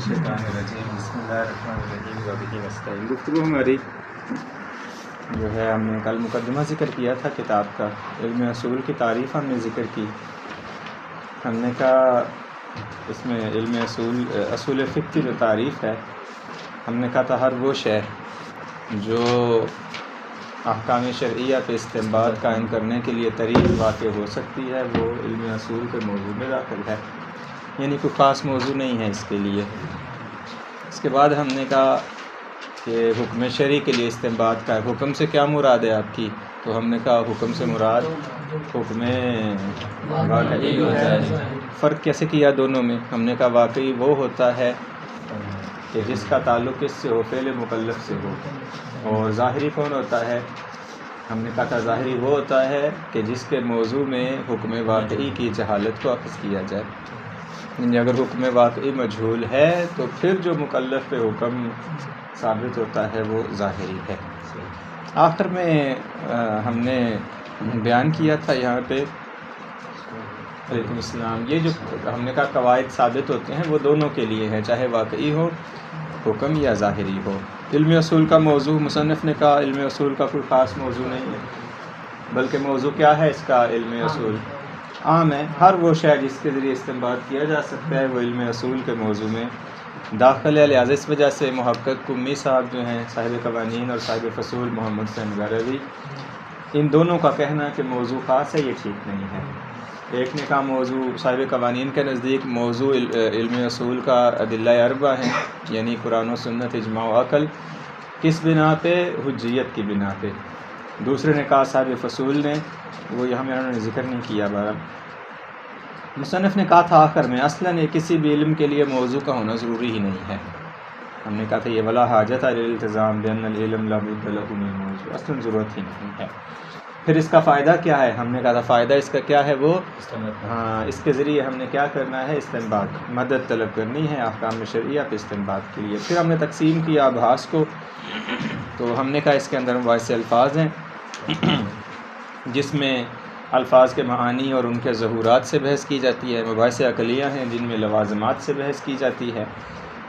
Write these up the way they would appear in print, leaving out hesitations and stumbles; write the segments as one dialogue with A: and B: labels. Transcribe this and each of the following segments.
A: الشیطان الرجیم بسم اللہ الرحمن الرحیم وبہ نستعین۔ گفتگو ہماری جو ہے ہم نے کل مقدمہ ذکر کیا تھا کتاب کا، علم اصول کی تعریف ہم نے ذکر کی۔ ہم نے کہا اس میں علم اصول فقہ کی جو تعریف ہے، ہم نے کہا تھا ہر وہ شے جو احکام شرعیہ پہ استنباط قائم کرنے کے لیے طریق واقع ہو سکتی ہے وہ علم اصول کے موضوع میں داخل ہے، یعنی کوئی خاص موضوع نہیں ہے اس کے لیے۔ اس کے بعد ہم نے کہا کہ حکم شرعی کے لیے استنباط کا حکم سے کیا مراد ہے آپ کی، تو ہم نے کہا حکم سے مراد حکم واقعی ہوتا ہے۔ فرق کیسے کیا دونوں میں؟ ہم نے کہا واقعی وہ ہوتا ہے کہ جس کا تعلق اس سے ہو، فعل مکلف سے ہو، اور ظاہری کون ہوتا ہے؟ ہم نے کہا تھا ظاہری وہ ہوتا ہے کہ جس کے موضوع میں حکم واقعی کی جہالت کو اخذ کیا جائے، یعنی اگر حکم واقعی مجہول ہے تو پھر جو مکلف پہ حکم ثابت ہوتا ہے وہ ظاہری ہے۔ آخر میں ہم نے بیان کیا تھا یہاں پہ، علیکم السلام، یہ جو ہم نے کہا قواعد ثابت ہوتے ہیں وہ دونوں کے لیے ہیں، چاہے واقعی ہو حکم یا ظاہری ہو۔ علم اصول کا موضوع، مصنف نے کہا علم اصول کا کوئی خاص موضوع نہیں ہے، بلکہ موضوع کیا ہے اس کا؟ علم اصول عام ہے، ہر وہ شے جس کے ذریعے استنباط کیا جا سکتا ہے وہ علم اصول کے موضوع میں داخل ہے۔ لہٰذا اس وجہ سے محقق قمی صاحب جو ہیں، صاحب قوانین اور صاحب فصول محمد حسین غروی، ان دونوں کا کہنا کہ موضوع خاص ہے یہ ٹھیک نہیں ہے۔ ایک نے کہا موضوع صاحب قوانین کے نزدیک موضوع علم اصول کا ادلہ اربع ہیں، یعنی قرآن و سنت، اجماع و عقل، کس بنا پہ؟ حجیت کی بنا پہ۔ دوسرے نے کہا صاحب فصول نے، وہ یہاں میں انہوں نے ذکر نہیں کیا بارہ۔ مصنف نے کہا تھا آخر میں اصلاً یہ کسی بھی علم کے لیے موضوع کا ہونا ضروری ہی نہیں ہے۔ ہم نے کہا تھا یہ ولا حاجت للالتزام بان العلم لا بد له من موضوع، اصلاً ضرورت ہی نہیں ہے۔ پھر اس کا فائدہ کیا ہے؟ ہم نے کہا تھا فائدہ اس کا کیا ہے؟ وہ اس کے ذریعے ہم نے کیا کرنا ہے؟ استنباط، مدد طلب کرنی ہے احکام شرعیہ پہ استنباط کے لیے۔ پھر ہم نے تقسیم کیا ابحاث کو، تو ہم نے کہا اس کے اندر مباحث الفاظ ہیں جس میں الفاظ کے معانی اور ان کے ظہورات سے بحث کی جاتی ہے، مباحث عقلیہ ہیں جن میں لوازمات سے بحث کی جاتی ہے،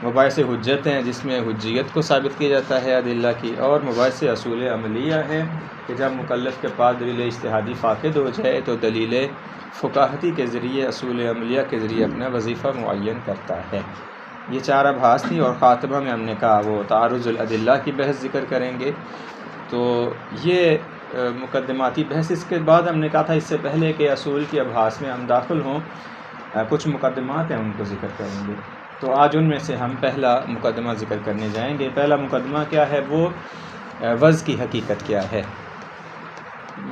A: مباحث حجت ہیں جس میں حجیت کو ثابت کیا جاتا ہے ادلہ کی، اور مباحث اصول عملیہ ہیں کہ جب مکلف کے پاس دلیل اجتہادی فاقد ہو جائے تو دلیل فقاہتی کے ذریعے، اصول عملیہ کے ذریعے اپنا وظیفہ معین کرتا ہے۔ یہ چار ابحاث تھیں، اور خاتمہ میں ہم نے کہا وہ تعارض الادلہ کی بحث ذکر کریں گے۔ تو یہ مقدماتی بحث، اس کے بعد ہم نے کہا تھا اس سے پہلے کہ اصول کی ابحاث میں ہم داخل ہوں کچھ مقدمات ہیں ان کو ذکر کریں گے، تو آج ان میں سے ہم پہلا مقدمہ ذکر کرنے جائیں گے۔ پہلا مقدمہ کیا ہے؟ وہ وضع کی حقیقت کیا ہے۔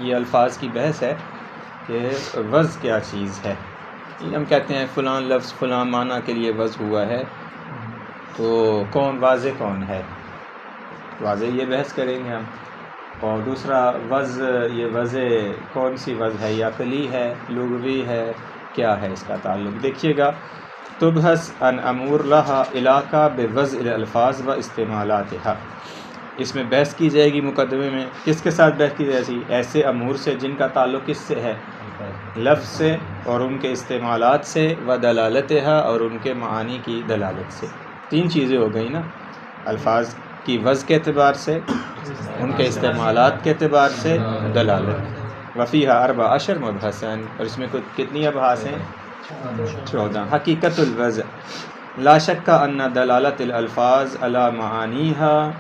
A: یہ الفاظ کی بحث ہے کہ وضع کیا چیز ہے۔ ہم کہتے ہیں فلاں لفظ فلاں معنی کے لیے وضع ہوا ہے، تو کون واضح کون ہے؟ واضح یہ بحث کریں گے ہم۔ اور دوسرا وضع، یہ وضع کون سی وضع ہے؟ یہ عقلی ہے، لغوی ہے، کیا ہے اس کا تعلق؟ دیکھیے گا، تبحث عن امور لہا علاقہ بوضع الالفاظ و استعمالاتها، اس میں بحث کی جائے گی مقدمے میں۔ کس کے ساتھ بحث کی جائے گی؟ ایسے امور سے جن کا تعلق کس سے ہے؟ لفظ سے اور ان کے استعمالات سے، و دلالتها، اور ان کے معانی کی دلالت سے۔ تین چیزیں ہو گئی نا، الفاظ کی وضع کے اعتبار سے، ان کے استعمالات کے اعتبار سے، دلالت۔ وفیہا 14 مبحثاً، اور اس میں کتنی ابحاث ہیں؟ 14۔ حقیقت الوضع، لا شک ان دلالت الالفاظ علی معانیہا،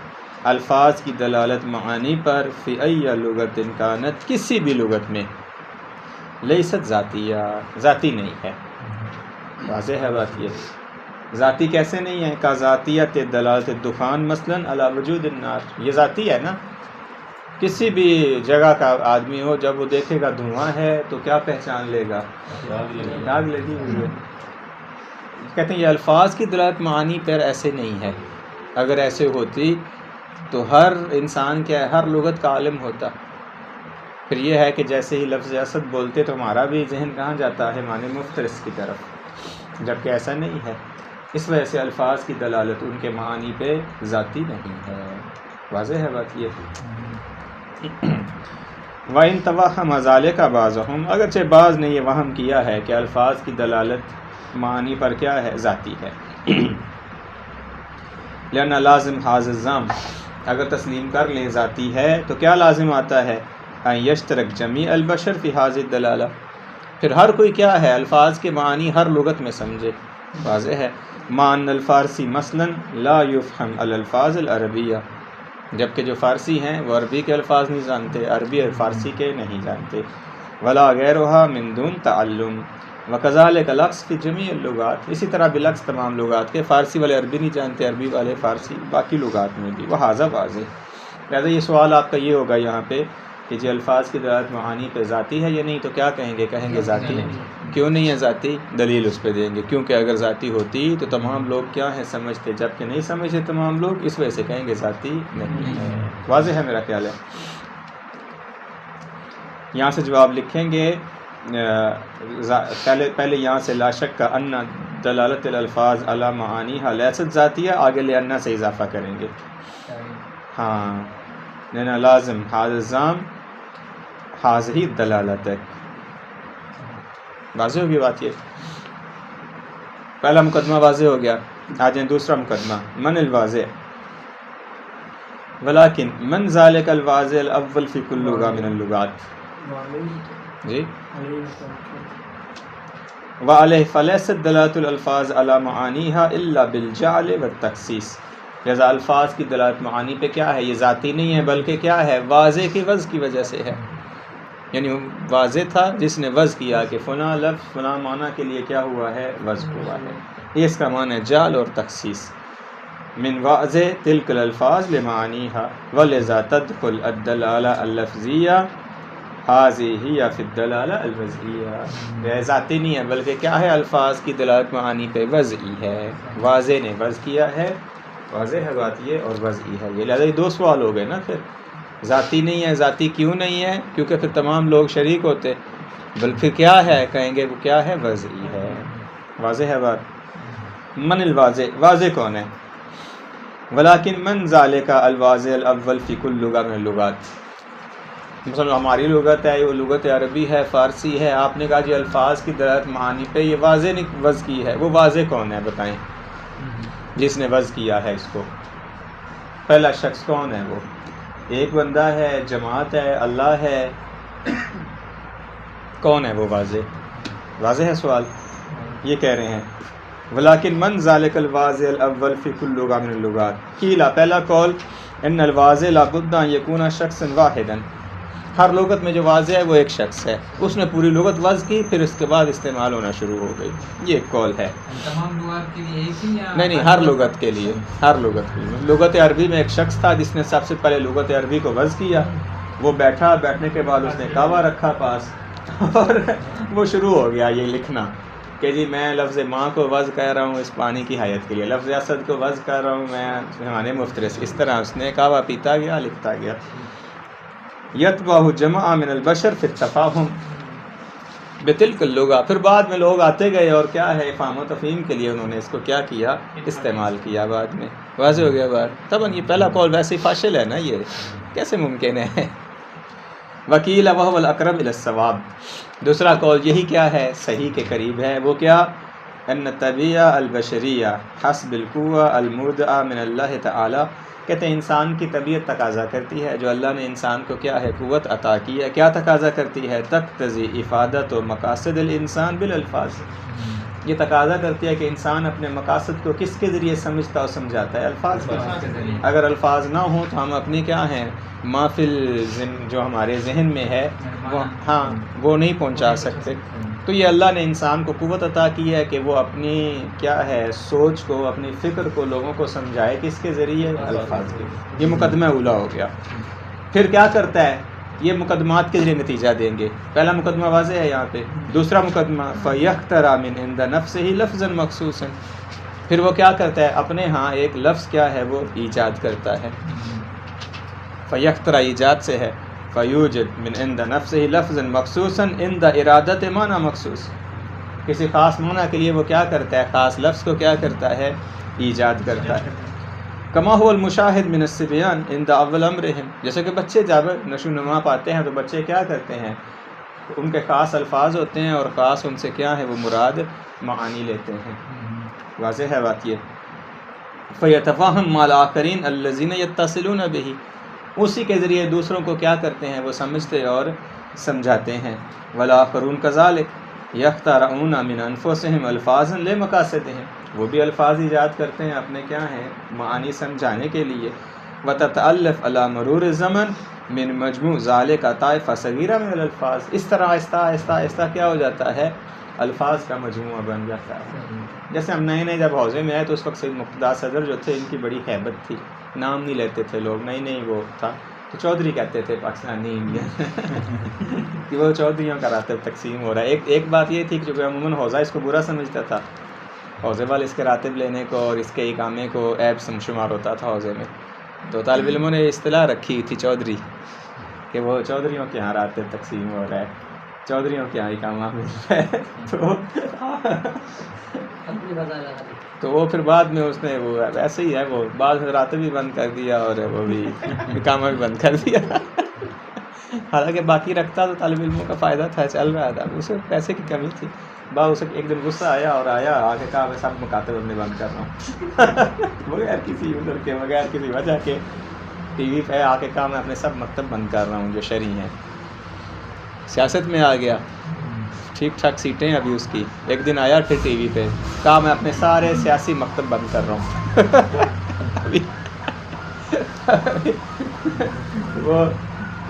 A: الفاظ کی دلالت معانی پر، فی ای لغت کانت، کسی بھی لغت میں، لیست ذاتیہ، ذاتی نہیں ہے۔ واضح ہے بات یہ؟ ذاتی کیسے نہیں ہے؟ کا ذاتیت دلالت الدخان مثلا علی وجود النار، یہ ذاتی ہے نا۔ کسی بھی جگہ کا آدمی ہو، جب وہ دیکھے گا دھواں ہے تو کیا پہچان لے گا؟ آگ لگی ہوئی ہے۔ کہتے ہیں یہ الفاظ کی دلالت معانی پر ایسے نہیں ہے، اگر ایسے ہوتی تو ہر انسان کیا ہے؟ ہر لغت کا عالم ہوتا۔ پھر یہ ہے کہ جیسے ہی لفظ اسد بولتے تو ہمارا بھی ذہن کہاں جاتا ہے؟ معنی مفترس کی طرف، جبکہ ایسا نہیں ہے۔ اس وجہ سے الفاظ کی دلالت ان کے معانی پہ ذاتی نہیں ہے۔ واضح ہے بات یہ؟ وَإِن تَوَهَّمَ ذَلِكَ بَعْضُهُمْ، اگرچہ بعض نے یہ وہم کیا ہے کہ الفاظ کی دلالت معانی پر کیا ہے؟ ذاتی ہے۔ لأن لازم حاض الزام، اگر تسلیم کر لیں ذاتی ہے تو کیا لازم آتا ہے؟ ان یشترک جمیع البشر فی حاض الدلالہ، پھر ہر کوئی کیا ہے الفاظ کے معنی ہر لغت میں سمجھے. واضح ہے. مان الفارسی مثلا لا یفہم الالفاظ العربیہ، جبکہ جو فارسی ہیں وہ عربی کے الفاظ نہیں جانتے، عربی اور فارسی کے نہیں جانتے. ولا غیرها من دون تعلم وکذالک الاکس فی جمیع اللغات، اسی طرح بالعکس تمام لغات کے، فارسی والے عربی نہیں جانتے، عربی والے فارسی، باقی لغات میں بھی. وہذا واضح. لہٰذا یہ سوال آپ کا یہ ہوگا یہاں پہ کہ جی الفاظ کی دلالت معانی پہ ذاتی ہے یا نہیں، تو کیا کہیں گے؟ کہیں گے ذاتی. کیوں نہیں ہے ذاتی؟ دلیل اس پہ دیں گے. کیونکہ اگر ذاتی ہوتی تو تمام لوگ کیا ہیں سمجھتے، جبکہ نہیں سمجھتے تمام لوگ، اس وجہ سے کہیں گے ذاتی نہیں ہے. واضح ہے میرا خیال ہے. یہاں سے جواب لکھیں گے پہلے یہاں سے لا شک کا ان دلالت الالفاظ علی معانیها لیست ذاتیہ، آگے لے ان سے اضافہ کریں گے. ہاں لینا لازم حاضم حاضی دلالت ہے. واضح ہوگی بات. یہ پہلا مقدمہ واضح ہو گیا. آ جائیں دوسرا مقدمہ. من الواضح ولیکن من ذالک الواضح الاول فی کل لغہ من اللغات. جی وعلیہ فلیست دلالت الالفاظ علی معانیها الا بالجعل والتخصیص. لہذا الفاظ کی دلالت معانی پہ کیا ہے؟ یہ ذاتی نہیں ہے بلکہ کیا ہے؟ واضح کی وضع کی وجہ سے ہے. یعنی واضح تھا جس نے وضع کیا کہ فلاں لفظ فلاں معنی کے لیے کیا ہوا ہے؟ وضع ہوا ہے. یہ اس کا معنی ہے جعل اور تخصیص. من واضح تلک الالفاظ لمعانیها ولذا تدخل الدلالہ اللفظیہ حاضیہ فی الدلالہ الوضعیہ. یہ ذاتی نہیں ہے بلکہ کیا ہے؟ الفاظ کی دلالت معانی پہ وضعی ہے. واضح نے وضع کیا ہے، واضح ہے بات یہ، اور وضعی ہے یہ. لہذا یہ دو سوال ہو گئے نا. پھر ذاتی نہیں ہے. ذاتی کیوں نہیں ہے؟ کیونکہ پھر تمام لوگ شریک ہوتے. بلکہ کیا ہے؟ کہیں گے وہ کیا ہے؟ وضعی ہے. واضح ہے بات. من الواضح، واضح کون ہے؟ ولیکن من ذالک الواضح الاول فی کل لغہ من اللغات. مثلا ہماری لغت ہے، وہ لغت عربی ہے، فارسی ہے. آپ نے کہا جی الفاظ کی دلالت معانی پہ یہ واضح نے وضع کی ہے. وہ واضح کون ہے بتائیں؟ جس نے وضع کیا ہے اس کو. پہلا شخص کون ہے؟ وہ ایک بندہ ہے، جماعت ہے، اللہ ہے؟ کون ہے وہ واضح؟ واضح ہے سوال. یہ کہہ رہے ہیں ولیکن من ذالک الواضح الاول فی کل لغہ من اللغات. قیلا، پہلا قول ان الواضح لابد ان یکون شخصا واحدا. ہر لغت میں جو واضح ہے وہ ایک شخص ہے. اس نے پوری لغت وضع کی، پھر اس کے بعد استعمال ہونا شروع ہو گئی. یہ ایک قول ہے.
B: تمام لغات کے لیے ایک ہی یا
A: نہیں، ہر لغت کے لیے. ہر لغت کے لیے. لغت عربی میں ایک شخص تھا جس نے سب سے پہلے لغت عربی کو وضع کیا. وہ بیٹھا، بیٹھنے کے بعد اس نے کعبہ رکھا پاس، اور وہ شروع ہو گیا یہ لکھنا کہ جی میں لفظ ماں کو وضع کہہ رہا ہوں اس پانی کی حیت کے لیے، لفظ اسد کو وضع کر رہا ہوں میں مہمان مفترس. اس طرح اس نے کعبہ پیتا گیا، لکھتا گیا. یتبع جمع من البشر فی التفاہم بتلک اللغہ. پھر بعد میں لوگ آتے گئے اور کیا ہے افہام و تفہیم کے لیے انہوں نے اس کو کیا کیا؟ استعمال کیا بعد میں. واضح ہو گیا بات. طبعا یہ پہلا قول ویسے ہی فاشل ہے نا، یہ کیسے ممکن ہے؟ وکیل وهو الاقرب الى الصواب. دوسرا قول یہی کیا ہے؟ صحیح کے قریب ہے. وہ کیا؟ ان الطبیعہ البشریہ حسب القوہ المودعہ من اللہ تعالی. کہتے ہیں انسان کی طبیعت تقاضا کرتی ہے، جو اللہ نے انسان کو کیا ہے؟ قوت عطا کی ہے. کیا تقاضا کرتی ہے؟ تقتضی افادت و مقاصد الانسان بالالفاظ. یہ تقاضا کرتی ہے کہ انسان اپنے مقاصد کو کس کے ذریعے سمجھتا اور سمجھاتا ہے؟ الفاظ کے ذریعے. اگر الفاظ نہ ہوں تو ہم اپنی کیا ہیں محفل جو ہمارے ذہن میں ہے وہ نہیں پہنچا سکتے. تو یہ اللہ نے انسان کو قوت عطا کی ہے کہ وہ اپنی کیا ہے سوچ کو، اپنی فکر کو لوگوں کو سمجھائے. کس کے ذریعے؟ الفاظ کے. یہ مقدمہ اولا ہو گیا. پھر کیا کرتا ہے؟ یہ مقدمات کے ذریعے نتیجہ دیں گے. پہلا مقدمہ واضح ہے یہاں پہ. دوسرا مقدمہ فَيَخْتَرَى مِنْ عِنْدَ نَفْسِهِ لَفْظًا مَخْصُوصًا. پھر وہ کیا کرتا ہے؟ اپنے ہاں ایک لفظ کیا ہے وہ ایجاد کرتا ہے. فَيَخْتَرَى ایجاد سے ہے. فَيُوجِدْ مِنْ عِنْدَ نَفْسِهِ لَفْظًا مَخْصُوصًا عِنْدَ إِرَادَةِ مَعْنَى مخصوص. کسی خاص معنی کے لیے وہ کیا کرتا ہے؟ خاص لفظ کو کیا کرتا ہے؟ ایجاد کرتا ہے. کما هو المشاہد من الصبیان عند اول امرہم. جیسے کہ بچے جب نشو نما پاتے ہیں تو بچے کیا کرتے ہیں؟ ان کے خاص الفاظ ہوتے ہیں اور خاص ان سے کیا ہے وہ مراد معانی لیتے ہیں. واضح ہے بات یہ. فَيَتَفَهَّمُ مَعَ الْآخَرِينَ الَّذِينَ يَتَّصِلُونَ بِهِ، اسی کے ذریعے دوسروں کو کیا کرتے ہیں، وہ سمجھتے اور سمجھاتے ہیں. وَالْآخَرُونَ كَذَلِكَ يَخْتَرَعُونَ مِنْ أَنفُسِهِمْ أَلْفَاظًا لِمَقَاصِدِهِمْ، وہ بھی الفاظ ایجاد کرتے ہیں اپنے کیا ہیں معانی سمجھانے کے لیے. وَتَتَأَلَّفُ عَلَى مَرُورِ الزَّمَنِ مِنْ مَجْمُوعِ ذَلِكَ طَائِفَةٌ صَغِيرَةٌ مِنَ الْأَلْفَاظ، اس طرح آہستہ آہستہ آہستہ کیا ہو جاتا ہے، الفاظ کا مجموعہ بن جاتا ہے. جیسے ہم نئے نئے جب حوزے میں آئے تو اس وقت سید مقتدیٰ صدر جو تھے ان کی بڑی ہیبت تھی، نام نہیں لیتے تھے لوگ، نئی وہ تھا تو چودھری کہتے تھے پاکستانی انڈین کہ وہ چودھریوں کا راتب تقسیم ہو رہا ہے. ایک بات یہ تھی کہ جو عموماً حوزہ اس کو برا سمجھتا تھا، حوزے والے اس کے راتب لینے کو اور اس کے اقامے کو عیب شمار ہوتا تھا حوزے میں. تو طالب علموں نے اصطلاح رکھی تھی چودھری، کہ وہ چودھریوں کے یہاں راتب تقسیم ہو رہا ہے، چودھریوں کے یہاں اقامہ مل رہا ہے. تو وہ پھر بعد میں اس نے وہ ایسے ہی ہے، وہ بعض راتب بھی بند کر دیا اور وہ بھی اقامہ بھی بند کر دیا. حالانکہ باقی رکھتا تو طالب علموں کا فائدہ تھا، چل رہا تھا، اسے پیسے کی کمی تھی. اسے ایک دن غصہ آیا اور آ کے کہا میں سب مکاتب اپنے بند کر رہا ہوں بغیر کسی عذر کے، بغیر کسی وجہ کے ٹی وی پہ آ کے کہا میں اپنے سب مکتب بند کر رہا ہوں جو شرعی ہیں. سیاست میں آ گیا، ٹھیک ٹھاک سیٹیں ابھی اس کی. ایک دن آیا پھر ٹی وی پہ کہا میں اپنے سارے سیاسی مکتب بند کر رہا ہوں. وہ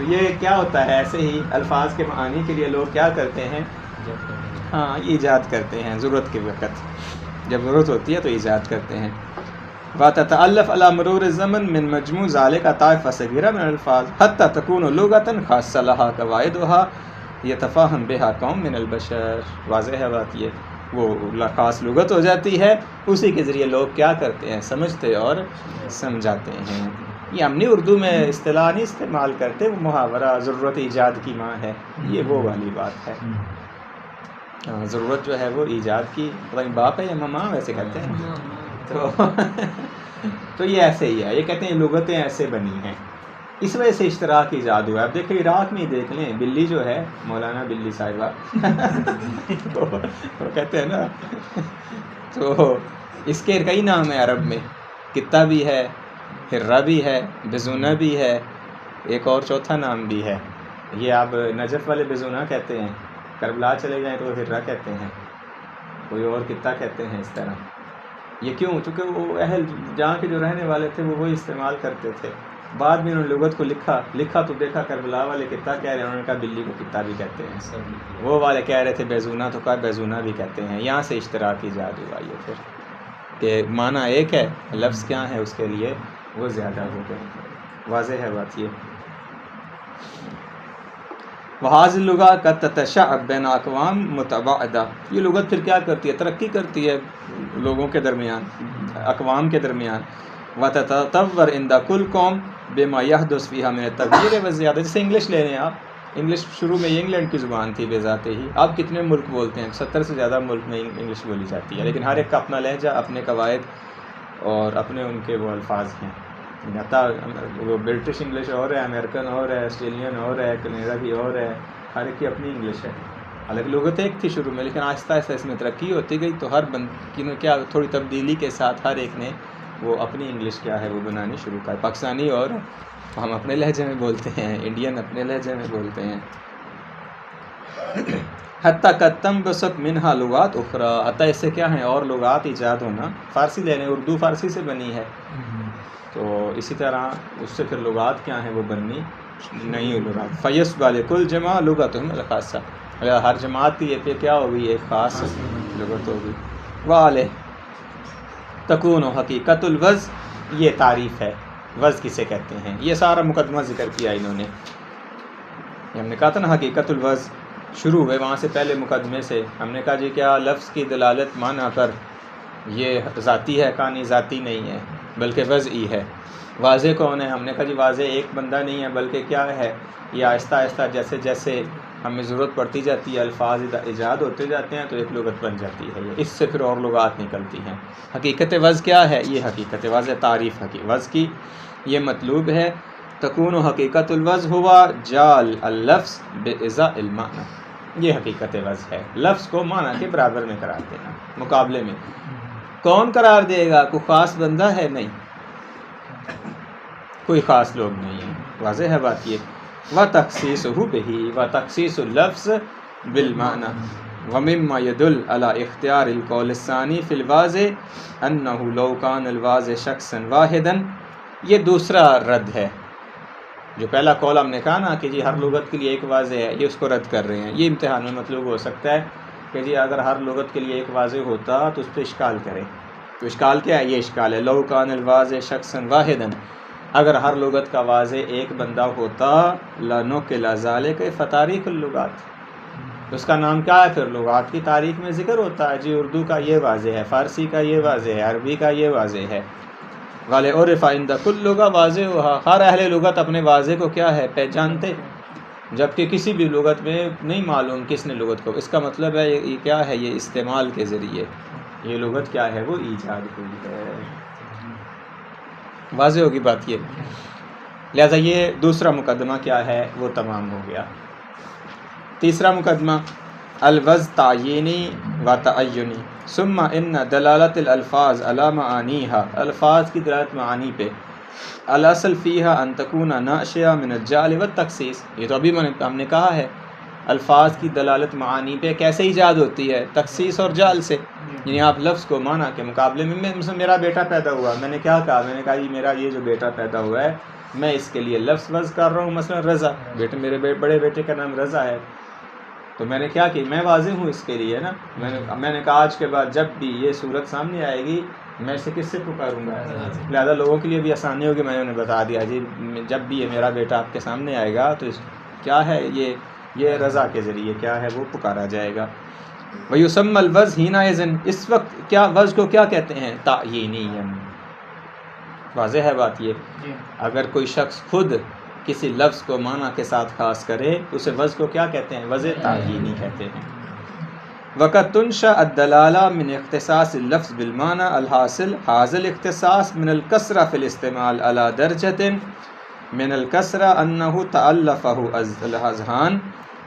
A: یہ کیا ہوتا ہے، ایسے ہی الفاظ کے معانی کے لیے لوگ کیا کرتے ہیں، ہاں ایجاد کرتے ہیں. ضرورت کے وقت جب ضرورت ہوتی ہے تو ایجاد کرتے ہیں. وَتَتَأَلَّفُ عَلَى مُرُورِ الزَّمَنِ مِنْ مَجْمُوعِ ذَلِكَ طَائِفَةٌ صَغِيرَةٌ مِنَ الْأَلْفَاظِ حَتَّى تَكُونُ لُغَةً خَاصَّةً لَهَا قَوَاعِدُهَا يَتَفَهَّمُ بِهَا قَوْمٌ مِنَ الْبَشَرِ. واضح ہے بات، یہ وہ خاص لغت ہو جاتی ہے، اسی کے ذریعے لوگ کیا کرتے ہیں، سمجھتے اور سمجھاتے ہیں. یہ ہم نے اردو میں اصطلاح نہیں استعمال کرتے، وہ محاورہ ضرورت ایجاد کی ماں ہے، یہ وہ والی بات ہے. ضرورت جو ہے وہ ایجاد کی، باپ ہے یا ماں ویسے کہتے ہیں. تو یہ ایسے ہی ہے، یہ کہتے ہیں لغتیں ایسے بنی ہیں، اس وجہ سے اشتراک ایجاد ہوا ہے. اب دیکھیں عراق میں دیکھ لیں، بلی جو ہے مولانا بلی صاحبہ وہ کہتے ہیں نا، تو اس کے کئی نام ہیں عرب میں، کتا بھی ہے، ہرہ بھی ہے، بزونہ بھی ہے، ایک اور چوتھا نام بھی ہے. یہ آپ نجف والے بزونہ کہتے ہیں، کربلا چلے جائیں تو وہ ہرہ کہتے ہیں، کوئی اور کتا کہتے ہیں. اس طرح یہ کیوں؟ چونکہ وہ اہل جہاں کے جو رہنے والے تھے وہ وہی استعمال کرتے تھے. بعد میں انہوں نے لغت کو لکھا تو دیکھا کربلا والے کتا کہہ رہے ہیں، انہوں نے کہا بلی کو کتا بھی کہتے ہیں. وہ والے کہہ رہے تھے بیزونہ تو کہا بیزونہ بھی کہتے ہیں. یہاں سے اشتراک ایجاد ہوا یہ پھر کہ معنی ایک ہے، لفظ کیا ہے اس کے لیے وہ زیادہ ہو گئے. واضح ہے بات یہ. وہاذ اللغات کا تتشعب بین اقوام متباعدہ، یہ لغت پھر کیا کرتی ہے، ترقی کرتی ہے لوگوں کے درمیان، اقوام کے درمیان. وتتطور عند کل قوم بما يحدث فيها من التغيير والزيادہ. جیسے انگلش لے لیں آپ، انگلش شروع میں یہ انگلینڈ کی زبان تھی بے ذات ہی، اب کتنے ملک بولتے ہیں، 70 سے زیادہ ملک میں انگلش بولی جاتی ہے، لیکن ہر ایک کا اپنا لہجہ، اپنے قواعد اور اپنے ان کے وہ الفاظ ہیں. وہ برٹش انگلش اور ہے، امریکن اور ہے، آسٹریلین اور ہے، کینیڈا کی اور ہے، ہر ایک کی اپنی انگلش ہے. حالانکہ لغت ایک تھی شروع میں، لیکن آہستہ آہستہ اس میں ترقی ہوتی گئی تو ہر بندی میں کیا تھوڑی تبدیلی کے ساتھ ہر ایک نے وہ اپنی انگلش کیا ہے وہ بنانی شروع کر. پاکستانی اور ہم اپنے لہجے میں بولتے ہیں، انڈین اپنے لہجے میں بولتے ہیں. حتیٰ قدم بسک منہا لغات اخرى، حتیٰ اس سے کیا ہیں اور لغات ایجاد ہونا. فارسی لینے، اردو فارسی سے بنی ہے، تو اسی طرح اس سے پھر لغات کیا ہیں وہ بننی نئی لغات. فیس بالکل جمع لغتہم الخاصہ، ہر جماعت کی یہ پہ کیا ہوگی ایک خاص لغت ہوگی. والے تکون حقیقت الوضع، یہ تعریف ہے وضع کسے کہتے ہیں. یہ سارا مقدمہ ذکر کیا انہوں نے. ہم نے کہا تھا نا حقیقت الوضع شروع ہوئے وہاں سے پہلے مقدمے سے. ہم نے کہا جی کیا لفظ کی دلالت معنی پر یہ ذاتی ہے؟ کہا نہیں، ذاتی نہیں ہے بلکہ وضعی ہے. واضح کون ہے؟ ہم نے کہا جی واضح ایک بندہ نہیں ہے بلکہ کیا ہے، یہ آہستہ آہستہ جیسے جیسے ہمیں ضرورت پڑتی جاتی ہے، الفاظ ایجاد ہوتے جاتے ہیں تو ایک لغت بن جاتی ہے. اس سے پھر اور لغات نکلتی ہیں. حقیقت وضع کیا ہے؟ یہ حقیقت وضع تعریف وضع کی یہ مطلوب ہے. تکون حقیقت الوضع ہوا جال اللفظ بإزاء المعنی، یہ حقیقت وضع ہے، لفظ کو معنی کے برابر میں قرار دینا، مقابلے میں. کون قرار دے گا؟ کوئی خاص بندہ ہے؟ نہیں، کوئی خاص لوگ نہیں ہیں. واضح ہے بات یہ. وَتَخْصِيصُهُ بِهِ وَتَخْصِيصُ اللَّفْظِ بِالْمَعْنَى وَمِمَّا يَدُلُّ عَلَى اخْتِيَارِ الْقَوْلِ الثَّانِي فِي الْوَاضِحِ أَنَّهُ لَوْ كَانَ الْوَاضِحُ شَخْصًا وَاحِدًا. یہ دوسرا رد ہے. جو پہلا قول ہم نے کہا نا کہ جی ہر لغت کے لیے ایک واضح ہے، یہ اس کو رد کر رہے ہیں. یہ امتحان میں مطلوب ہو سکتا ہے کہ جی اگر ہر لغت کے لیے ایک واضح ہوتا تو اس پہ اشکال کرے. تو اشکال کیا ہے؟ یہ اشکال ہے. لو کان الواضح شخصا واحدا، اگر ہر لغت کا واضح ایک بندہ ہوتا، لنقل ذلک فتاریخ اللغات، اس کا نام کیا ہے؟ پھر لغات کی تاریخ میں ذکر ہوتا ہے. جی اردو کا یہ واضح ہے، فارسی کا یہ واضح ہے، عربی کا یہ واضح ہے. والے عرف عند کل لغہ واضح ہوا، ہر اہل لغت اپنے واضح کو کیا ہے؟ پہچانتے. جبکہ کسی بھی لغت میں نہیں معلوم کس نے لغت کو. اس کا مطلب ہے یہ کیا ہے؟ یہ استعمال کے ذریعے یہ لغت کیا ہے؟ وہ ایجاد ہوئی ہے. واضح ہوگی بات یہ. لہذا یہ دوسرا مقدمہ کیا ہے؟ وہ تمام ہو گیا. تیسرا مقدمہ الوضع تعیینی و تعینی. ثم ان دلالت الالفاظ علی معانیها، الفاظ کی دلالت معانی پہ، الاصل فیہا ان تکون ناشئہ من الجعل والتخصیص. یہ تو ابھی ہم نے کہا ہے الفاظ کی دلالت معانی پہ کیسے ایجاد ہوتی ہے؟ تخصیص اور جعل سے. یعنی آپ لفظ کو معنی کے مقابلے میں مثلا میرا بیٹا پیدا ہوا، میں نے کیا کہا؟ میں نے کہا یہ میرا یہ جو بیٹا پیدا ہوا ہے میں اس کے لیے لفظ وضع کر رہا ہوں، مثلا رضا. بیٹے میرے بڑے بیٹے کا نام رضا ہے، تو میں نے کیا کہ میں واضح ہوں اس کے لیے نا. میں نے کہا آج کے بعد جب بھی یہ صورت سامنے آئے گی میں اسے کس سے پکاروں گا؟ لہٰذا لوگوں کے لیے بھی آسانی ہوگی. میں نے انہیں بتا دیا جی جب بھی یہ میرا بیٹا آپ کے سامنے آئے گا تو کیا ہے یہ رضا کے ذریعے کیا ہے وہ پکارا جائے گا. وَيُسَمَّى الْوَضْعُ حِينَئِذٍ، اس وقت کیا وضع کو کیا کہتے ہیں؟ تعیینیًا. واضح ہے بات یہ. اگر کوئی شخص خود کسی لفظ کو معنی کے ساتھ خاص کرے اسے وضع کو کیا کہتے ہیں؟ وضع تعیینی کہتے ہیں. وقد تنشأ الدلالہ من اختصاص اللفظ بالمعنى الحاصل هذا الاختصاص من الكثرة في الاستعمال على درجة من الكثرة أنه تألفه الأذهان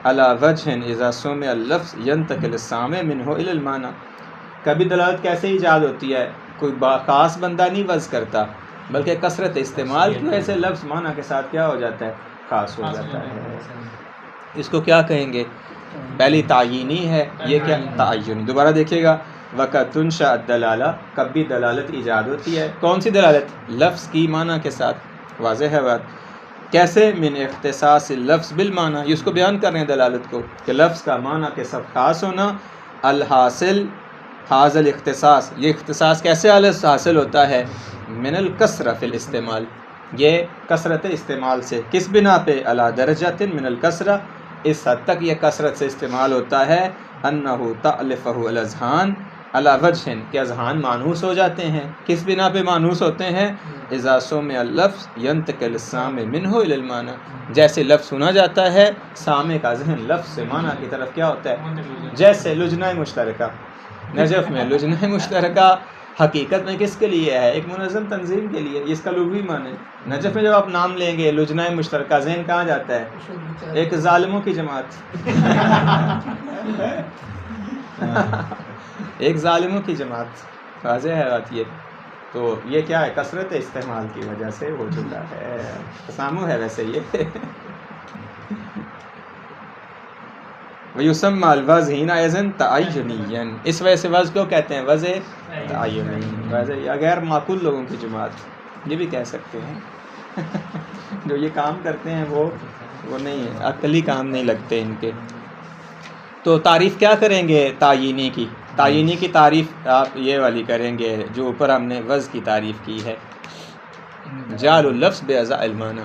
A: على وجه إذا سمع اللفظ ينتقل السامع منه إلى المعنى. کبھی دلالت کیسے ایجاد ہوتی ہے؟ کوئی خاص بندہ نہیں وضع کرتا بلکہ کثرت استعمال کی وجہ سے لفظ معنی کے ساتھ کیا ہو جاتا ہے؟ خاص ہو جاتا ہے. اس کو کیا کہیں گے؟ پہلی تعیینی ہے، یہ کیا؟ تعینی. دوبارہ دیکھیے گا. وقت تنشأ الدلالہ، کب بھی دلالت ایجاد ہوتی ہے. کون سی دلالت؟ لفظ کی معنی کے ساتھ. واضح ہے بات. کیسے؟ من اختصاص اللفظ بالمعنی، یہ اس کو بیان کر رہے ہیں دلالت کو کہ لفظ کا معنی کے ساتھ خاص ہونا. الحاصل حاصل اختصاص، یہ اختصاص کیسے حاصل ہوتا ہے؟ من الکثرہ فی الاستعمال، یہ کثرت استعمال سے. کس بنا پہ؟ علی درجۃ من الکثرہ، اس حد تک یہ کثرت سے استعمال ہوتا ہے. انہ تألفہ الاذہان علی وجہ، کہ اذہان مانوس ہو جاتے ہیں. کس بنا پہ مانوس ہوتے ہیں؟ اذا سمع اللفظ ينتقل السامع منہ الی المعنی، جیسے لفظ سنا جاتا ہے سامع کا ذہن لفظ سے معنی کی طرف کیا ہوتا ہے؟ جیسے لجنہ مشترکہ، نجف میں لجنہ مشترکہ حقیقت میں کس کے لیے ہے؟ ایک منظم تنظیم کے لیے. اس کا لغوی معنی نجف میں جب آپ نام لیں گے لجنہ مشترکہ ذہن کہاں جاتا ہے؟ ایک ظالموں کی جماعت ایک ظالموں کی جماعت. واضح ہے بات یہ. تو یہ کیا ہے؟ کثرت استعمال کی وجہ سے ہو چکا ہے. تسامح ہے ویسے یہ. وَيُسَمَّى الْوَضْعُ حِينَئِذٍ تَعَيُّنِيًّا، اس وجہ سے وضع کو کہتے ہیں وضع تعینی. وضع یا غیر معقول لوگوں کی جماعت یہ بھی کہہ سکتے ہیں. جو یہ کام کرتے ہیں وہ نہیں ہے، عقلی کام نہیں لگتے ان کے. تو تعریف کیا کریں گے تعیینی کی؟ تعیینی کی تعریف آپ یہ والی کریں گے جو اوپر ہم نے وضع کی تعریف کی ہے. جعل اللفظ بأعضاء المعنی،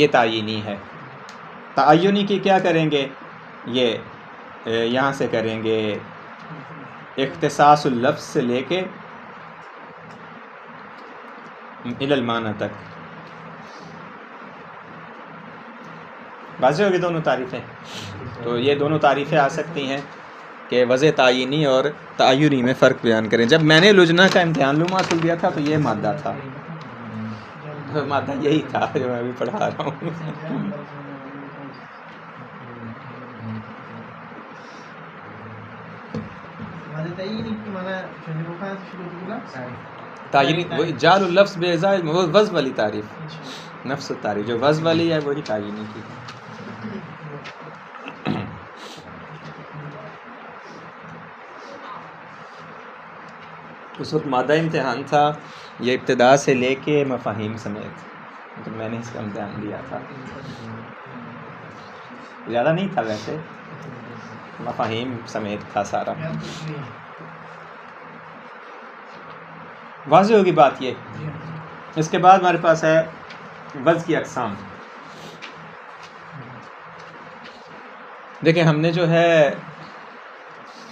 A: یہ تعیینی ہے. تعینی کی کیا کریں گے؟ یہ یہاں سے کریں گے اختصاص اللفظ سے لے کے الی المعنی تک. واضح ہوگی دونوں تعریفیں. تو یہ دونوں تعریفیں آ سکتی ہیں کہ وضع تعینی اور تعینی میں فرق بیان کریں. جب میں نے لجنہ کا امتحان معصول دیا تھا تو یہ مادہ تھا، مادہ یہی تھا جو میں ابھی پڑھا رہا ہوں. تعینی جعل اللفظ بإزاء وہ وضع والی تعریف، نفس التعریف جو وضع والی ہے وہی تعینی کی. اس وقت مادہ امتحان تھا، یہ ابتدا سے لے کے مفاہیم سمیت، تو میں نے اس کا امتحان دیا تھا. زیادہ نہیں تھا ویسے، مفاہیم سمیت تھا سارا. واضح ہوگی بات یہ. اس کے بعد ہمارے پاس ہے وضع کی اقسام. دیکھیں ہم نے جو ہے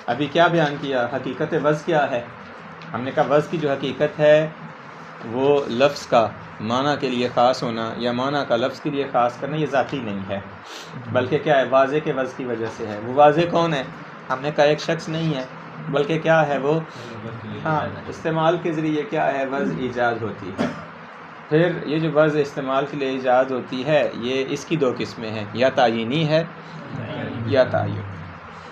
A: ابھی کیا بیان کیا، حقیقت وضع کیا ہے. ہم نے کہا وضع کی جو حقیقت ہے وہ لفظ کا معنی کے لیے خاص ہونا یا معنی کا لفظ کے لیے خاص کرنا، یہ ذاتی نہیں ہے، بلکہ کیا ہے واضح کے وضع کی وجہ سے ہے. وہ واضح کون ہے؟ ہم نے کہا ایک شخص نہیں ہے، بلکہ کیا ہے وہ استعمال کے ذریعے کیا ہے وضع ایجاد ہوتی ہے. پھر یہ جو وضع استعمال کے لیے ایجاد ہوتی ہے یہ اس کی دو قسمیں ہیں، یا تعینی ہے یا تعین.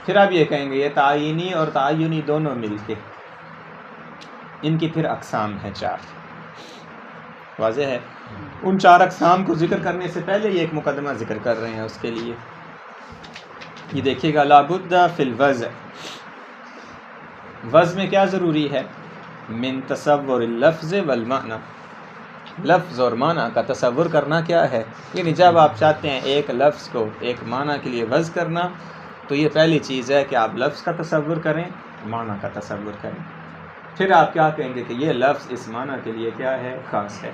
A: پھر آپ یہ کہیں گے یہ تعینی اور تعینی دونوں مل کے، ان کی پھر اقسام ہیں 4. واضح ہے. ان 4 اقسام کو ذکر کرنے سے پہلے یہ ایک مقدمہ ذکر کر رہے ہیں اس کے لیے. یہ دیکھیے گا لابد فی الوضع، وضع میں کیا ضروری ہے؟ من تصور اللفظ والمعنی، لفظ اور معنی کا تصور کرنا کیا ہے. یعنی جب آپ چاہتے ہیں ایک لفظ کو ایک معنی کے لیے وضع کرنا تو یہ پہلی چیز ہے کہ آپ لفظ کا تصور کریں، معنی کا تصور کریں. پھر آپ کیا کہیں گے کہ یہ لفظ اس معنی کے لیے کیا ہے؟ خاص ہے.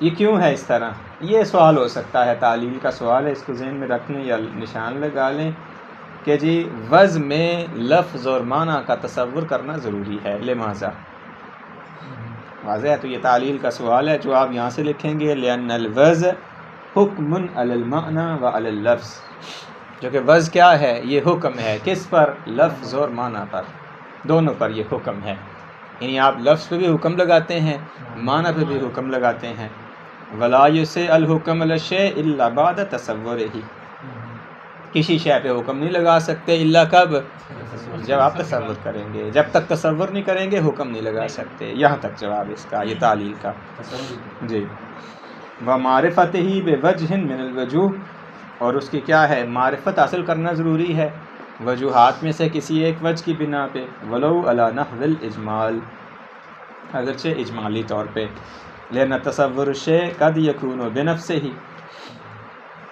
A: یہ کیوں ہے اس طرح؟ یہ سوال ہو سکتا ہے، تعلیل کا سوال ہے، اس کو ذہن میں رکھ لیں یا نشان لگا لیں کہ جی وضع میں لفظ اور معنی کا تصور کرنا ضروری ہے. لماذا؟ واضح ہے. تو یہ تعلیل کا سوال ہے جو آپ یہاں سے لکھیں گے لأن الوضع حکم علی المعنی وعلی اللفظ، جو کہ وضع کیا ہے؟ یہ حکم ہے کس پر؟ لفظ اور معنی پر، دونوں پر یہ حکم ہے. یعنی آپ لفظ پہ بھی حکم لگاتے ہیں، معنی پہ بھی حکم لگاتے ہیں. ولا یسع الحکم علی الشیء الا بعد تصورہ، کسی شے پہ حکم نہیں لگا سکتے الا کب؟ جب آپ تصور کریں گے. جب تک تصور نہیں کریں گے حکم نہیں لگا سکتے. یہاں تک جواب اس کا، یہ تعلیل کا. جی. ومعرفتہ بوجہ من الوجوہ، اور اس کی کیا ہے؟ معرفت حاصل کرنا ضروری ہے وجوہات میں سے کسی ایک وجہ کی بنا پہ، ولو علی نحو الاجمال، اگرچہ اجمالی طور پہ. لأن تصور الشیء قد یکون بنفسہ،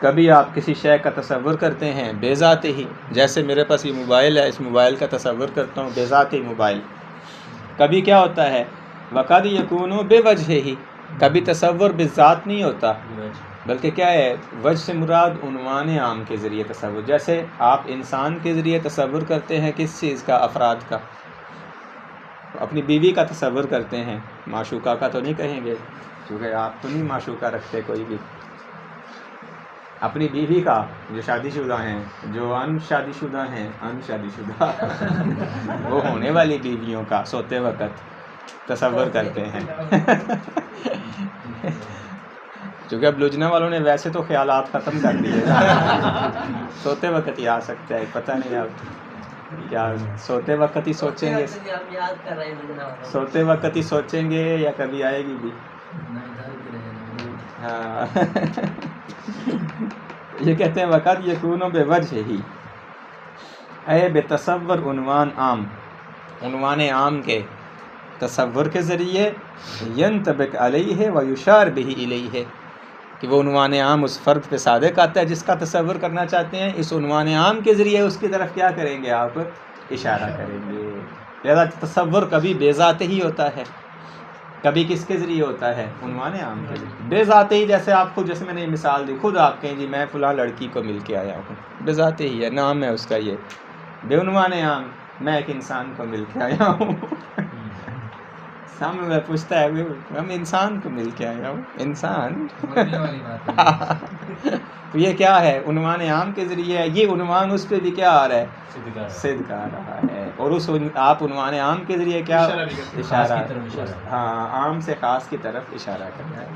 A: کبھی آپ کسی شے کا تصور کرتے ہیں بے ذات ہی. جیسے میرے پاس یہ موبائل ہے، اس موبائل کا تصور کرتا ہوں بے ذات ہی موبائل. کبھی کیا ہوتا ہے؟ وقد یکون بوجہ ہی، کبھی تصور بذات نہیں ہوتا، بلکہ کیا ہے؟ وجہ سے مراد عنوان عام کے ذریعے تصور. جیسے آپ انسان کے ذریعے تصور کرتے ہیں کس چیز کا؟ افراد کا. اپنی بیوی کا تصور کرتے ہیں، معشوقہ کا تو نہیں کہیں گے کیونکہ آپ تو نہیں معشوقہ رکھتے کوئی بھی. اپنی بیوی کا، جو شادی شدہ ہیں، جو ان شادی شدہ ہیں، ان شادی شدہ وہ ہونے والی بیویوں کا سوتے وقت تصور کرتے ہیں. چونکہ اب لجنا والوں نے ویسے تو خیالات ختم کر دیے، سوتے وقت ہی آ سکتا ہے. پتہ نہیں اب کیا سوتے وقت ہی سوچیں گے، سوتے وقت ہی سوچیں گے یا کبھی آئے گی بھی. ہاں یہ کہتے ہیں وقت یکون بوجہ ہی، اے بے تصور عنوان عام، عنوان عام کے تصور کے ذریعے، ینطبق علیہ ویشار بہ الیہ، کہ وہ عنوان عام اس فرد پہ صادق آتا ہے جس کا تصور کرنا چاہتے ہیں. اس عنوان عام کے ذریعے اس کی طرف کیا کریں گے؟ آپ اشارہ کریں گے. لہذا تصور کبھی بے ذات ہی ہوتا ہے، کبھی کس کے ذریعے ہوتا ہے؟ عنوان عام کے ذریعے. بے ذات ہی جیسے آپ خود، جیسے میں نے مثال دی، خود آپ کہیں جی میں فلاں لڑکی کو مل کے آیا ہوں، بے ذات ہی ہے، نام ہے اس کا یہ. بے عنوان عام میں ایک انسان کو مل کے آیا ہوں. سامنے میں پوچھتا ہے ہم انسان کو مل کے آیا ہوں، انسان. تو یہ کیا ہے؟ عنوان عام کے ذریعے. یہ عنوان اس پہ بھی کیا آ رہا ہے؟ صدق آ رہا ہے. اور اس آپ عنوان عام کے ذریعے کیا اشارہ، ہاں عام سے خاص کی طرف اشارہ کرنا ہے.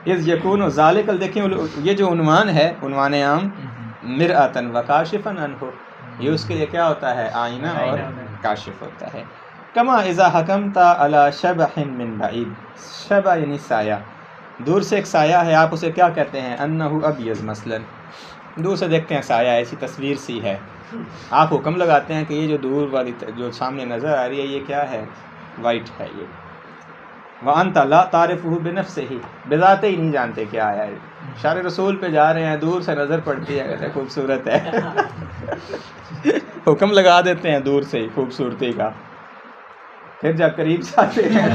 A: اس یکون ذالک، دیکھیں یہ جو عنوان ہے، عنوان عام مرآتن وکاشفا عنہ، یہ اس کے لیے کیا ہوتا ہے؟ آئینہ اور کاشف ہوتا ہے۔ کما اذا حکمت علی شبح من بعید، شبح یعنی سایہ، دور سے ایک سایہ ہے، آپ اسے کیا کہتے ہیں؟ انہ ابیض مثلا، دور سے دیکھتے ہیں سایہ ایسی تصویر سی ہے، آپ حکم لگاتے ہیں کہ یہ جو دور والی جو سامنے نظر آ رہی ہے یہ کیا ہے؟ وائٹ ہے یہ۔ وَأَنْتَ لَا تَعْرِفُهُ بِنَفْسِهِ، بذات ہی نہیں جانتے کیا ہے، شار رسول پہ جا رہے ہیں، دور سے نظر پڑتی ہے، کہتے ہیں خوبصورت ہے، حکم لگا دیتے ہیں دور سے ہی خوبصورتی کا، پھر جب قریب سے آتے ہیں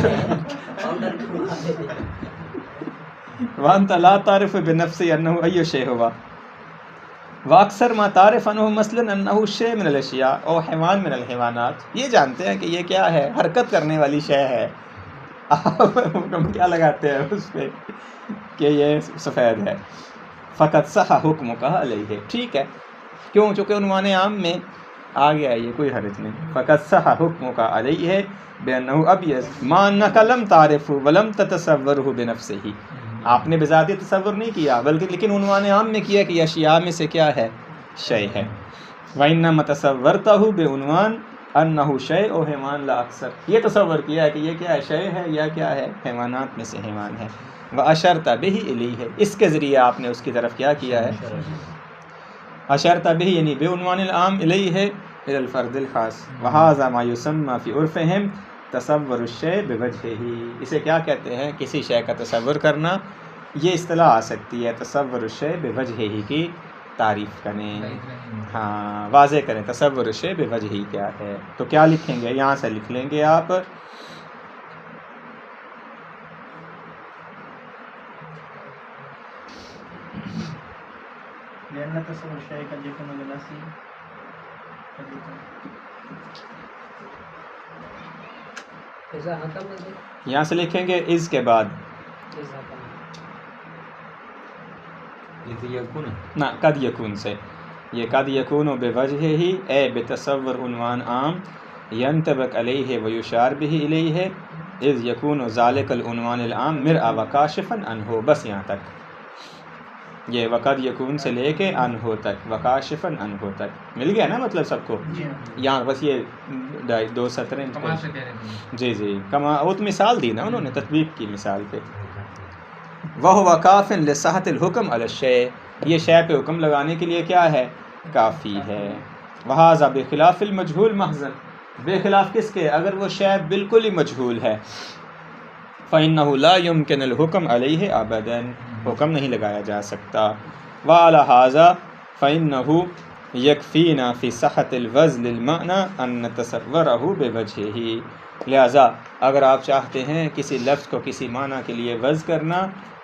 A: وَأَنْتَ لَا تَعْرِفُ بِنَفْسِهِ أَنَّهُ أَيُّ شَيْءٍ هُوَ وَأَكْثَرُ مَا تَعْرِفُ عَنْهُ مَثْلًا أَنَّهُ شَيْءٌ مِنَ الْأَشْيَاءِ أَوْ حَيْوَانٌ مِنَ الْحَيْوَانَاتِ، یہ جانتے ہیں کہ یہ کیا ہے؟ حرکت کرنے والی شے ہے، آپ حکم کیا لگاتے ہیں اس پہ کہ یہ سفید ہے۔ فقط صح حکمک علیہ، ٹھیک ہے، کیوں؟ چونکہ عنوان عام میں آ گیا یہ کوئی حرج نہیں۔ فقط صح حکمک علیہ بأنہ ابیض ما انک لم تعرف ولم تتصورہ بنفسہ، آپ نے بذاتی تصور نہیں کیا بلکہ لیکن عنوان عام میں کیا کہ اشیاء میں سے کیا ہے؟ شے ہے۔ وَإِنَّمَا تَصَوَّرْتَهُ بِعُنْوَانٍ أَنَّهُ شَيْءٌ حیوان لا اکثر، یہ تصور کیا ہے کہ یہ کیا ہے؟ شے ہے یا کیا ہے؟ حیوانات میں سے حیوان ہے۔ وَأَشَرْتَ بِهِ إِلَيْهِ، اس کے ذریعے آپ نے اس کی طرف کیا کیا ہے؟ اشرت به یعنی بعنوان العام الیہ الی الفرد الخاص، وهذا ما يسمى في عرفهم تصور الشیء بوجهه، اسے کیا کہتے ہیں؟ کسی شے کا تصور کرنا، یہ اصطلاح آ سکتی ہے تصور الشیء بوجهه کی تعریف کریں، ہاں واضح کریں تصور الشیء بوجهه کیا ہے۔ تو کیا لکھیں گے؟ یہاں سے لکھ لیں گے آپ
C: لأن تصور الشيء قد يكون بنفسه
A: یہاں سے لکھیں گے از کے بعد نہ قد یکون سے، یہ قد یکون بوجہ ہی اے بتصور عنوان عام ینطبق علیہ ویشار به الیہ اذ یکون ذالک العنوان العام مرآ وکاشفا عنہ، بس یہاں تک، یہ وقد یکون سے لے کے انہو تک، وکاشفا انہو تک مل گیا نا مطلب سب کو؟ یہاں بس یہ دو سطریں جی جی کما وہ تو مثال دی نا انہوں نے تطبیق کی مثال پہ۔ وَهُوَ كَافٍ لِصَحَّةِ الْحُكْمِ عَلَى الشَّيْءِ، یہ شے پہ حکم لگانے کے لیے کیا ہے؟ کافی ہے۔ وَهَذَا بِخِلَافِ الْمَجْهُولِ مَحْضًا، بے خلاف کس کے؟ اگر وہ شے بالکل ہی مجہول ہے، فَإِنَّهُ لَا يُمْكِنُ الْحُكْمُ عَلَيْهِ أَبَدًا، حکم نہیں لگایا جا سکتا۔ وَعَلَى هَذَا فَإِنَّهُ يَكْفِينَا فِي صَحَّةِ الْوَزْنِ الْمَعْنَى أَن نَتَصَوَّرَهُ بِوَجْهِهِ، لہذا اگر آپ چاہتے ہیں کسی لفظ کو کسی معنی کے لیے وضع کرنا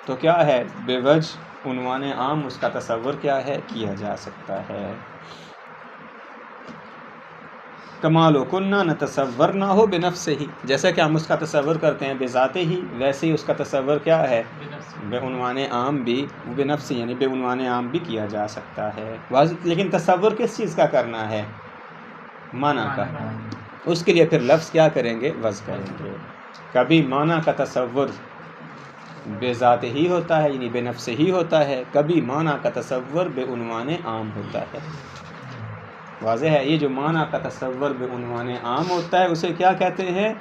A: تو کیا ہے؟ بے وجہ عنوان عام اس کا تصور کیا ہے؟ کیا جا سکتا ہے۔ کمال و کنہ نتصور نہ ہو بنفسہ ہی، جیسا کہ ہم اس کا تصور کرتے ہیں بذات ہی، ویسے ہی اس کا تصور کیا ہے؟ بے عنوان عام بھی، بنفس یعنی بے عنوان عام بھی کیا جا سکتا ہے۔ لیکن تصور کس چیز کا کرنا ہے؟ معنی کا، اس کے لیے پھر لفظ کیا کریں گے؟ وضع کریں گے۔ کبھی معنی کا تصور بے ذات ہی ہوتا ہے یعنی بے نفس ہی ہوتا ہے، کبھی معنی کا تصور بے عنوان عام ہوتا ہے۔ واضح ہے؟ یہ جو معنی کا تصور بے عنوان عام ہوتا ہے اسے کیا کہتے ہیں؟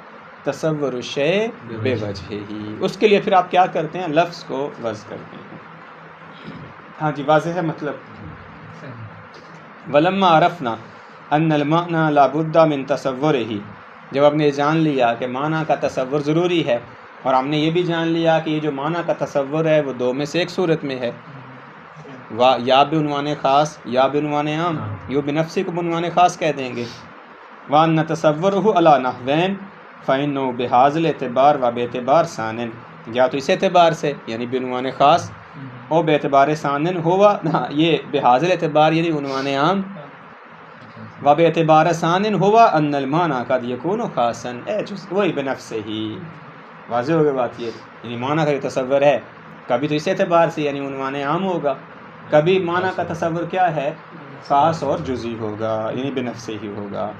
A: تصور الشیء بے وجہ ہی، اس کے لیے پھر آپ کیا کرتے ہیں؟ لفظ کو وضع کرتے ہیں۔ ہاں جی واضح ہے مطلب؟ ولما عرفنا ان المعنى لا بد من تصورہ، جب ہم نے جان لیا کہ معنی کا تصور ضروری ہے، اور ہم نے یہ بھی جان لیا کہ یہ جو معنی کا تصور ہے وہ دو میں سے ایک صورت میں ہے، یا بعنوان خاص یا بعنوان عام، یو بنفسی کو بعنوان خاص کہہ دیں گے۔ وَأَن نَتَصَوَّرُهُ عَلَى نَحْوَيْنِ فَإِنَّهُ بِهَذَا الْاعْتِبَارِ وَبِاعْتِبَارِ ثَانٍ، یا تو اس اعتبار سے یعنی بعنوان خاص، اور باعتبار ثانٍ ہوا، یہ بِهَذَا الْاعْتِبَارِ یعنی عنوان عام، وَبِاعْتِبَارِ ثَانٍ ہوا أَنَّ الْمَعْنَى قَدْ يَكُونُ خَاصًا، وہی بنفسہ ہی، واضح ہو گئی بات یہ، یعنی معنی کا جو تصور ہے کبھی تو اس اعتبار سے یعنی عنوان عام ہوگا، کبھی معنی کا تصور کیا ہے؟ خاص اور جزئی ہوگا یعنی بنفس ہی ہوگا۔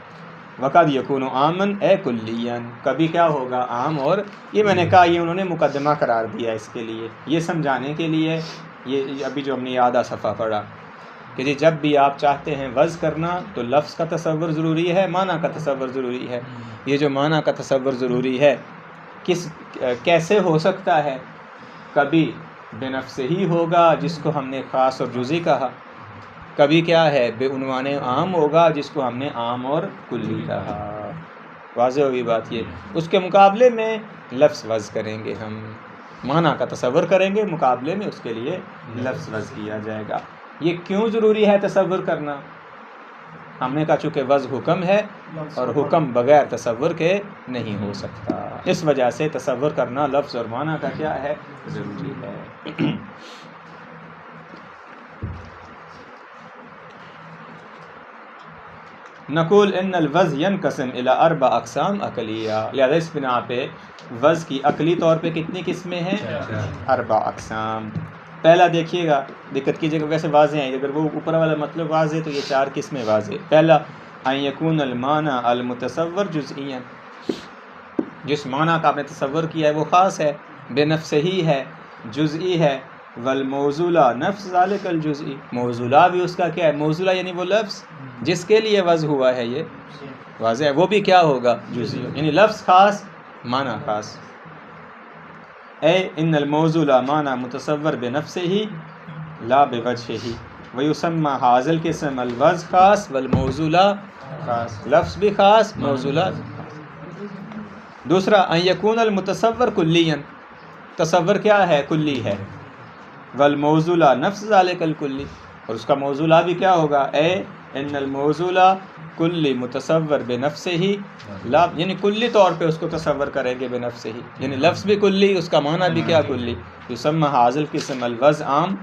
A: وقد یکون عامن اے کلیاً، کبھی کیا ہوگا؟ عام، اور یہ میں نے کہا یہ انہوں نے مقدمہ قرار دیا اس کے لیے، یہ سمجھانے کے لیے، یہ ابھی جو ہم نے آدھا صفحہ پڑھا کہ جی جب بھی آپ چاہتے ہیں وضع کرنا تو لفظ کا تصور ضروری ہے، معنی کا تصور ضروری ہے۔ یہ جو معنی کا تصور ضروری ہے کیسے ہو سکتا ہے؟ کبھی بنفس ہی ہوگا جس کو ہم نے خاص اور جزئی کہا، کبھی کیا ہے بے عنوان عام ہوگا جس کو ہم نے عام اور کلی کہا۔ واضح ہوگی بات یہ۔ اس کے مقابلے میں لفظ وضع کریں گے، ہم معنی کا تصور کریں گے، مقابلے میں اس کے لیے لفظ وضع کیا جائے گا۔ یہ کیوں ضروری ہے تصور کرنا؟ ہم نے کہا چونکہ وضع حکم ہے اور حکم بغیر تصور کے نہیں ہو سکتا، اس وجہ سے تصور کرنا لفظ اور معنی کا کیا ہے؟ ضروری ہے۔ نقول ان الوضع ينقسم الى 4 اقسام عقلیہ، لہذا اس بنا پہ وضع کی عقلی طور پہ کتنی قسمیں ہیں؟ 4 اقسام۔ پہلا دیکھیے گا، دقت کیجیے گا، ویسے واضح ہیں، اگر وہ اوپر والا مطلب واضح ہے تو یہ 4 قسمیں واضح۔ پہلا ان یکون المعنی المتصور جزئیا، جس معنی کا آپ نے تصور کیا ہے وہ خاص ہے، بے نفس ہی ہے، جزئی ہے، والموصولہ نفس ذالک الجزئی، موصولہ بھی اس کا کیا ہے؟ موصولہ یعنی وہ لفظ جس کے لیے وضع ہوا ہے، یہ واضح ہے، وہ بھی کیا ہوگا؟ جزئی، یعنی لفظ خاص معنی خاص۔ اے ان الموصول معنی متصور بنفسہ لا بوجہہ، ویسمى ھذا القسم الوضع خاص والموصول خاص، لفظ بھی خاص، موصولہ بھی خاص۔ دوسرا ان یکون المتصور کلیا، تصور کیا ہے؟ کلی ہے، والموصول نفس ذالک الکلی، اور اس کا موصولہ بھی کیا ہوگا؟ اے ان الموصول کلی متصور بنفسہ لا، یعنی کلی طور پہ اس کو تصور کریں گے بنفسہ، یعنی لفظ بھی کلی، اس کا معنی بھی کیا؟ کلی۔ یسمى ھذا القسم الوضع عام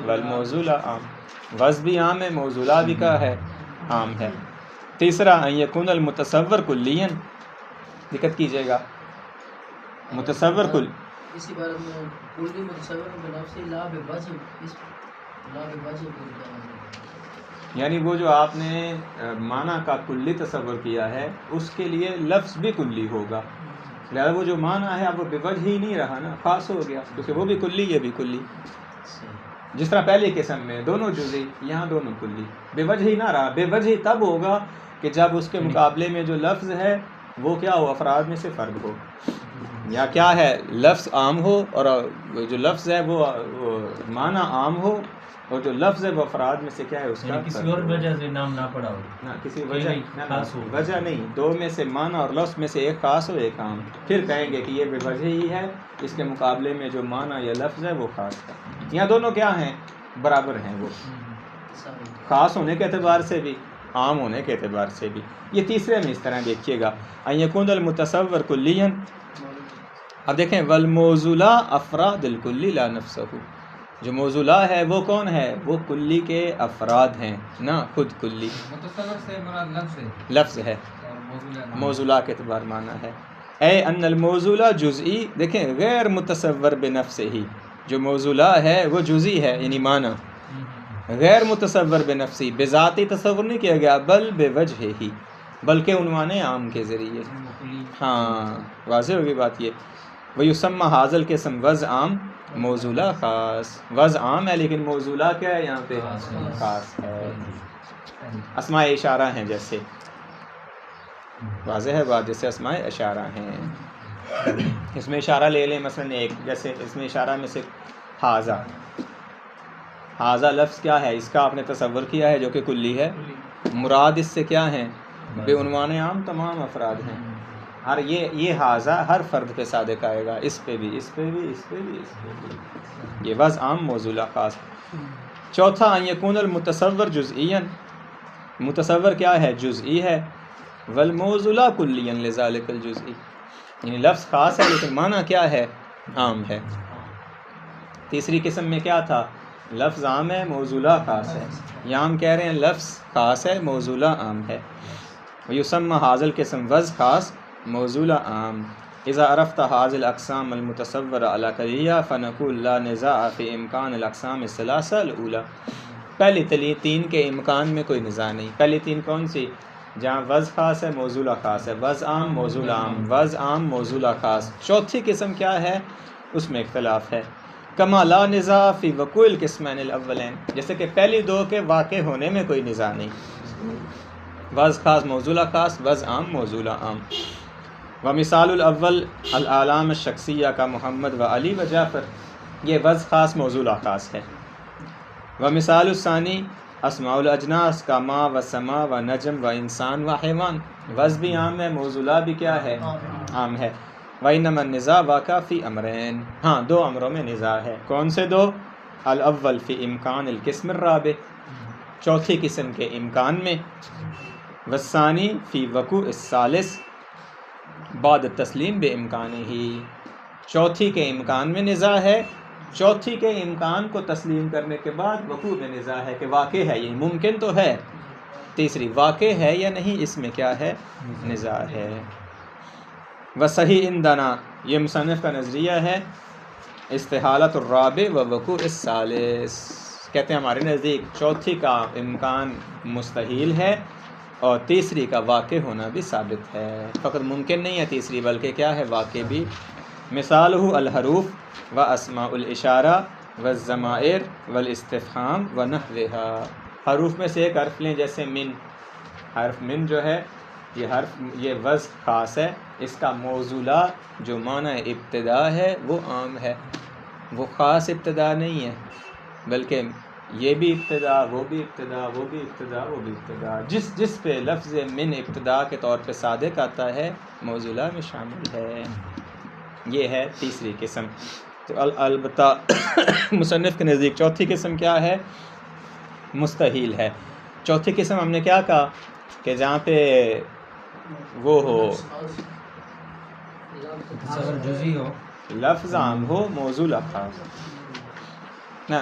A: والموصول عام، وضع بھی عام ہے، موصولہ بھی کا ہے؟ عام ہے۔ تیسرا ان یکون المتصور کلیا، دقت کیجیے گا، متصور کل
D: اسی بارے میں کلی متصور بنفسہ لا بوجہ، لا بوجہ
A: یعنی وہ جو آپ نے معنی کا کلی تصور کیا ہے اس کے لیے لفظ بھی کلی ہوگا، لہذا وہ جو معنی ہے اب وہ بے وجہ ہی نہیں رہا نا، خاص ہو گیا، کیونکہ وہ بھی کلی، یہ بھی کلی۔ جس طرح پہلی قسم میں دونوں جزئی، یہاں دونوں کلی، بے وجہ ہی نہ رہا۔ بے وجہ ہی تب ہوگا کہ جب اس کے مقابلے میں جو لفظ ہے وہ کیا ہو؟ افراد میں سے فرد ہو، یا کیا ہے؟ لفظ عام ہو اور جو لفظ ہے وہ معنی عام ہو، اور جو لفظ ہے وہ افراد میں سے کیا ہے؟ اس کا
B: کسی اور وجہ سے نام نہ پڑا ہو،
A: نہ کسی وجہ نہیں، دو میں سے معنی اور لفظ میں سے ایک خاص ہو ایک عام، پھر کہیں گے کہ یہ بے وجہ ہی ہے، اس کے مقابلے میں جو معنی یا لفظ ہے وہ خاص ہے۔ یہاں دونوں کیا ہیں؟ برابر ہیں، وہ خاص ہونے کے اعتبار سے بھی، عام ہونے کے اعتبار سے بھی۔ یہ تیسرے میں اس طرح دیکھیے گا، ان یکون المتصور کلیا، اب دیکھیں والموصولہ افراد الکلی لا نفسہ، جو موصولہ ہے وہ کون ہے؟ وہ کلی کے افراد ہیں، نہ خود کلی۔
B: متصور سے مراد لفظ ہے،
A: لفظ ہے،
B: اور
A: موصولہ کے اعتبار معنی ہے۔ اے ان الموصول جزئی، دیکھیں غیر متصور بنفسہ ہی، جو موصولہ ہے وہ جزئی ہے، یعنی معنی غیر متصور بنفسی، بذاتی تصور نہیں کیا گیا، بل بے وجہ ہی، بلکہ عنوان عام کے ذریعے۔ ہاں واضح ہوگی بات یہ۔ وَيُسَمَّى ھذا القسم وضع عام موصولہ خاص، وضع عام ہے لیکن موصولہ کیا ہے؟ یہاں پہ خاص ہے۔ اسماء اشارہ ہیں جیسے، واضح ہے بات، جیسے اسماء اشارہ ہیں، اس میں اشارہ لے لیں مثلا ایک، جیسے اس میں اشارہ میں سے ھذا، ھذا لفظ کیا ہے؟ اس کا آپ نے تصور کیا ہے جو کہ کلی ہے، مراد اس سے کیا ہیں؟ بے عنوان عام تمام افراد ہیں، ہر یہ ھذا ہر فرد پہ صادق آئے گا، اس پہ بھی، اس پہ بھی، اس پہ بھی، اس پہ بھی، یہ وضع عام موصولہ خاص۔ چوتھا ان یکون المتصور جزئیا، متصور کیا ہے؟ جزئی ہے، والموصولہ کلیا لذالک الجزئی، یعنی لفظ خاص ہے لیکن معنی کیا ہے؟ عام ہے۔ تیسری قسم میں کیا تھا؟ لفظ عام ہے، موصولہ خاص ہے، یہاں ہم کہہ رہے ہیں لفظ خاص ہے، موصولہ عام ہے۔ وَيُسَمَّى ھذا القسم وضع خاص موصولہ عام۔ اذا عرفت ھذه الاقسام المتصورة العقلیہ فنقول لا نزاع فی امکان الاقسام الثلاثة الاولى، پہلی 3 کے امکان میں کوئی نزاع نہیں۔ پہلی 3 کون سی؟ جہاں وضع خاص ہے، موصولہ خاص ہے، وضع عام، موصولہ عام، وضع عام، موصولہ خاص۔ چوتھی قسم کیا ہے؟ اس میں اختلاف ہے۔ کما لا نزاع فی وقوع القسمین الاولین، جیسے کہ پہلی دو کے واقع ہونے میں کوئی نزاع نہیں، وضع خاص موضوعہ خاص، وضع عام موضوعہ عام۔ ومثال الاول الاعلام الشخصیہ کا محمد و علی و جعفر، یہ وضع خاص موضوعہ خاص ہے۔ ومثال الثانی اسماء الاجناس کا ما و سما و نجم و انسان و حیوان، وضع بھی عام ہے، موضوعہ بھی کیا ہے، عام ہے۔ وَإِنَّمَا النِّزَاعُ وَاقَعَ فِي أَمْرَيْنِ، ہاں دو امروں میں نزاع ہے، کون سے دو؟ الاول فی امکان القسم الرابع، چوتھی قسم کے امکان میں، والثانی فی وقوع الثالث بعد التسلیم بامکانہ، چوتھی کے امکان میں نزاع ہے، چوتھی کے امکان کو تسلیم کرنے کے بعد وقوع میں نزاع ہے کہ واقع ہے، یہ ممکن تو ہے، تیسری واقع ہے یا نہیں، اس میں کیا ہے، نزاع ہے۔ وصحیح عندنا، یہ مصنف کا نظریہ ہے، استحالۃ الرابع و وقوع الثالث، کہتے ہیں ہمارے نزدیک چوتھی کا امکان مستحیل ہے اور تیسری کا واقع ہونا بھی ثابت ہے، فقط ممکن نہیں ہے تیسری بلکہ کیا ہے، واقع بھی۔ مثالہ الحروف و اسماء الاشارہ والضمائر والاستفہام و نحوہا، حروف میں سے ایک حرف لیں جیسے من، حرف من جو ہے یہ حرف، یہ وضع خاص ہے، اس کا موضوعہ جو معنی ابتدا ہے وہ عام ہے، وہ خاص ابتدا نہیں ہے، بلکہ یہ بھی ابتدا، وہ بھی ابتدا، وہ بھی ابتدا، وہ بھی ابتدا، جس پہ لفظ من ابتدا کے طور پہ صادق آتا ہے موضوعہ میں شامل ہے، یہ ہے تیسری قسم۔ تو البتہ مصنف کے نزدیک چوتھی قسم کیا ہے، مستحیل ہے۔ چوتھی قسم ہم نے کیا کہا کہ جہاں پہ وہ ہو،
B: تصور جزئی ہو،
A: لفظ عام ہو، موضوع خاص نہ